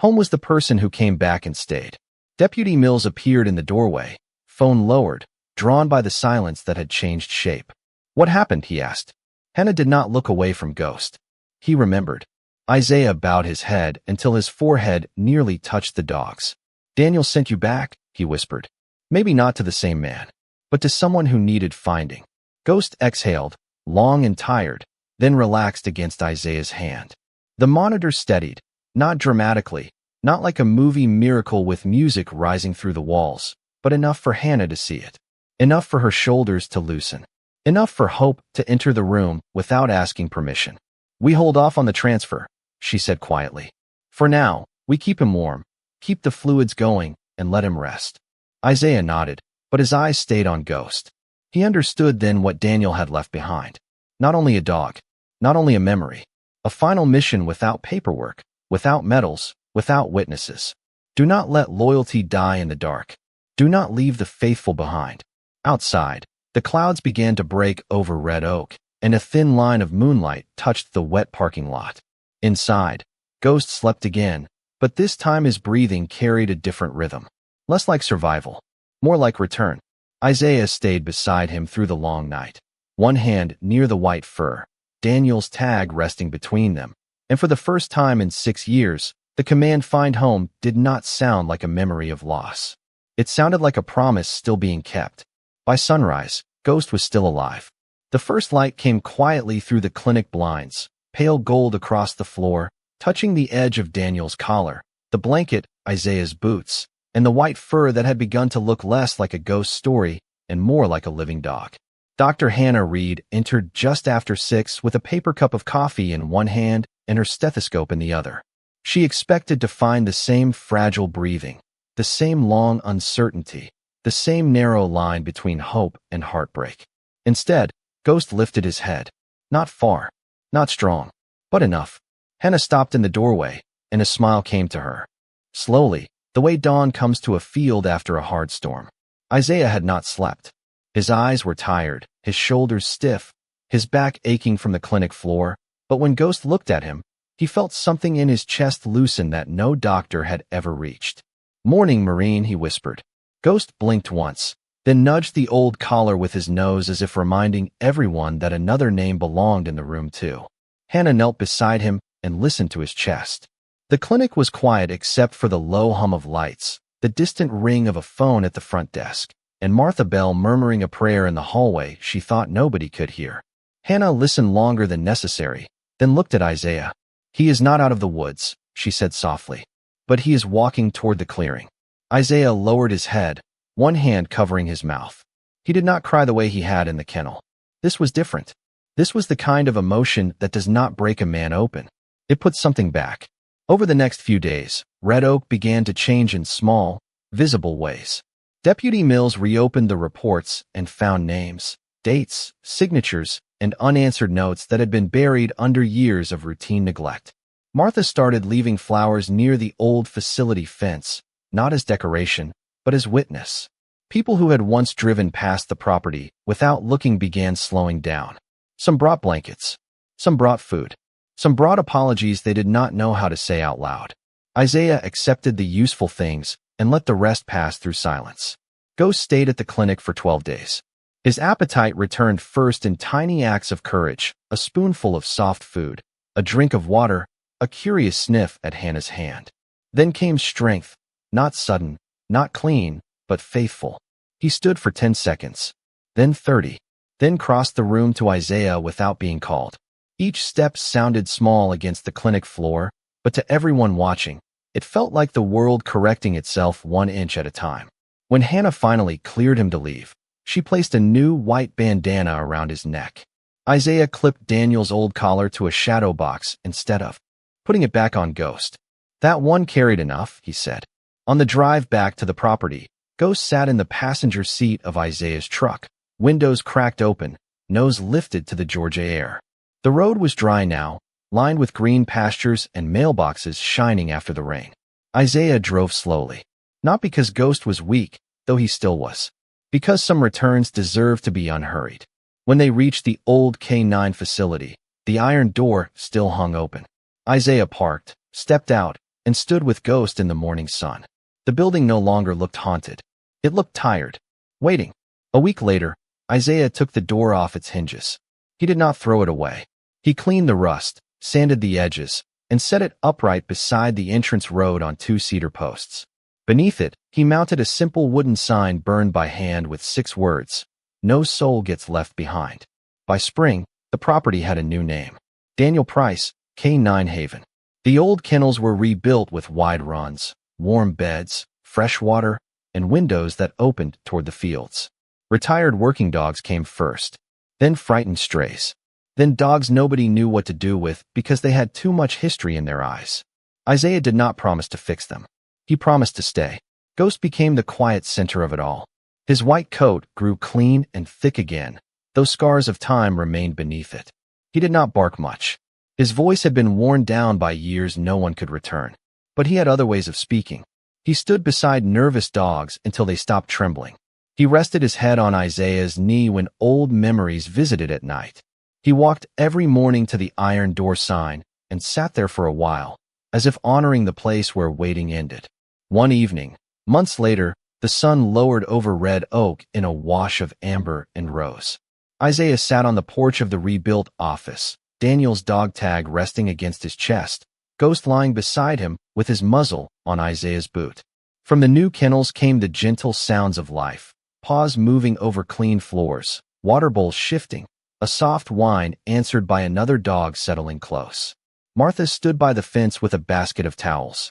Home was the person who came back and stayed. Deputy Mills appeared in the doorway, phone lowered, drawn by the silence that had changed shape. What happened? He asked. Hannah did not look away from Ghost. He remembered. Isaiah bowed his head until his forehead nearly touched the dog's. Daniel sent you back, he whispered. Maybe not to the same man, but to someone who needed finding. Ghost exhaled, long and tired, then relaxed against Isaiah's hand. The monitor steadied, not dramatically, not like a movie miracle with music rising through the walls, but enough for Hannah to see it. Enough for her shoulders to loosen. Enough for Hope to enter the room without asking permission. We hold off on the transfer, she said quietly. For now, we keep him warm, keep the fluids going, and let him rest. Isaiah nodded, but his eyes stayed on Ghost. He understood then what Daniel had left behind. Not only a dog, not only a memory, a final mission without paperwork, without medals, without witnesses. Do not let loyalty die in the dark. Do not leave the faithful behind. Outside, the clouds began to break over Red Oak, and a thin line of moonlight touched the wet parking lot. Inside, Ghost slept again, but this time his breathing carried a different rhythm. Less like survival, more like return. Isaiah stayed beside him through the long night, one hand near the white fur, Daniel's tag resting between them, and for the first time in 6 years, the command "Find Home" did not sound like a memory of loss. It sounded like a promise still being kept. By sunrise, Ghost was still alive. The first light came quietly through the clinic blinds, pale gold across the floor, touching the edge of Daniel's collar, the blanket, Isaiah's boots, and the white fur that had begun to look less like a ghost story and more like a living dog. Dr. Hannah Reed entered just after 6 with a paper cup of coffee in one hand and her stethoscope in the other. She expected to find the same fragile breathing, the same long uncertainty, the same narrow line between hope and heartbreak. Instead, Ghost lifted his head. Not far, not strong, but enough. Hannah stopped in the doorway, and a smile came to her. Slowly, the way dawn comes to a field after a hard storm. Isaiah had not slept. His eyes were tired, his shoulders stiff, his back aching from the clinic floor, but when Ghost looked at him, he felt something in his chest loosen that no doctor had ever reached. "Morning, Marine," he whispered. Ghost blinked once, then nudged the old collar with his nose as if reminding everyone that another name belonged in the room too. Hannah knelt beside him and listened to his chest. The clinic was quiet except for the low hum of lights, the distant ring of a phone at the front desk, and Martha Bell murmuring a prayer in the hallway she thought nobody could hear. Hannah listened longer than necessary, then looked at Isaiah. "He is not out of the woods," she said softly, "but he is walking toward the clearing." Isaiah lowered his head, one hand covering his mouth. He did not cry the way he had in the kennel. This was different. This was the kind of emotion that does not break a man open. It puts something back. Over the next few days, Red Oak began to change in small, visible ways. Deputy Mills reopened the reports and found names, dates, signatures, and unanswered notes that had been buried under years of routine neglect. Martha started leaving flowers near the old facility fence, not as decoration, but as witness. People who had once driven past the property without looking began slowing down. Some brought blankets. Some brought food. Some brought apologies they did not know how to say out loud. Isaiah accepted the useful things and let the rest pass through silence. Ghost stayed at the clinic for 12 days. His appetite returned first in tiny acts of courage, a spoonful of soft food, a drink of water, a curious sniff at Hannah's hand. Then came strength, not sudden, not clean, but faithful. He stood for 10 seconds, then 30, then crossed the room to Isaiah without being called. Each step sounded small against the clinic floor, but to everyone watching, it felt like the world correcting itself 1 inch at a time. When Hannah finally cleared him to leave, she placed a new white bandana around his neck. Isaiah clipped Daniel's old collar to a shadow box instead of putting it back on Ghost. "That one carried enough," he said. On the drive back to the property, Ghost sat in the passenger seat of Isaiah's truck, windows cracked open, nose lifted to the Georgia air. The road was dry now, lined with green pastures and mailboxes shining after the rain. Isaiah drove slowly. Not because Ghost was weak, though he still was. Because some returns deserved to be unhurried. When they reached the old K9 facility, the iron door still hung open. Isaiah parked, stepped out, and stood with Ghost in the morning sun. The building no longer looked haunted. It looked tired, waiting. A week later, Isaiah took the door off its hinges. He did not throw it away. He cleaned the rust, sanded the edges, and set it upright beside the entrance road on 2 cedar posts. Beneath it, he mounted a simple wooden sign burned by hand with 6 words: "No soul gets left behind." By spring, the property had a new name: Daniel Price, K9 Haven. The old kennels were rebuilt with wide runs, warm beds, fresh water, and windows that opened toward the fields. Retired working dogs came first, then frightened strays, then dogs nobody knew what to do with because they had too much history in their eyes. Isaiah did not promise to fix them. He promised to stay. Ghost became the quiet center of it all. His white coat grew clean and thick again, though scars of time remained beneath it. He did not bark much. His voice had been worn down by years no one could return. But he had other ways of speaking. He stood beside nervous dogs until they stopped trembling. He rested his head on Isaiah's knee when old memories visited at night. He walked every morning to the iron door sign and sat there for a while, as if honoring the place where waiting ended. One evening, months later, the sun lowered over red oak in a wash of amber and rose. Isaiah sat on the porch of the rebuilt office, Daniel's dog tag resting against his chest, Ghost lying beside him with his muzzle on Isaiah's boot. From the new kennels came the gentle sounds of life, paws moving over clean floors, water bowls shifting, a soft whine answered by another dog settling close. Martha stood by the fence with a basket of towels.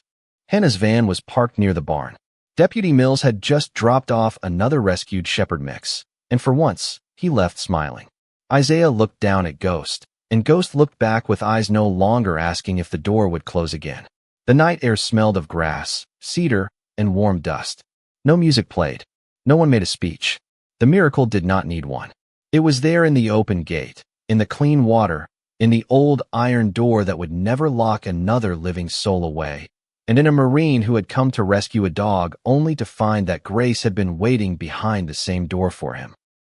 Hannah's van was parked near the barn. Deputy Mills had just dropped off another rescued shepherd mix, and for once, he left smiling. Isaiah looked down at Ghost, and Ghost looked back with eyes no longer asking if the door would close again. The night air smelled of grass, cedar, and warm dust. No music played. No one made a speech. The miracle did not need one. It was there in the open gate, in the clean water, in the old iron door that would never lock another living soul away, and in a Marine who had come to rescue a dog only to find that grace had been waiting behind the same door for him.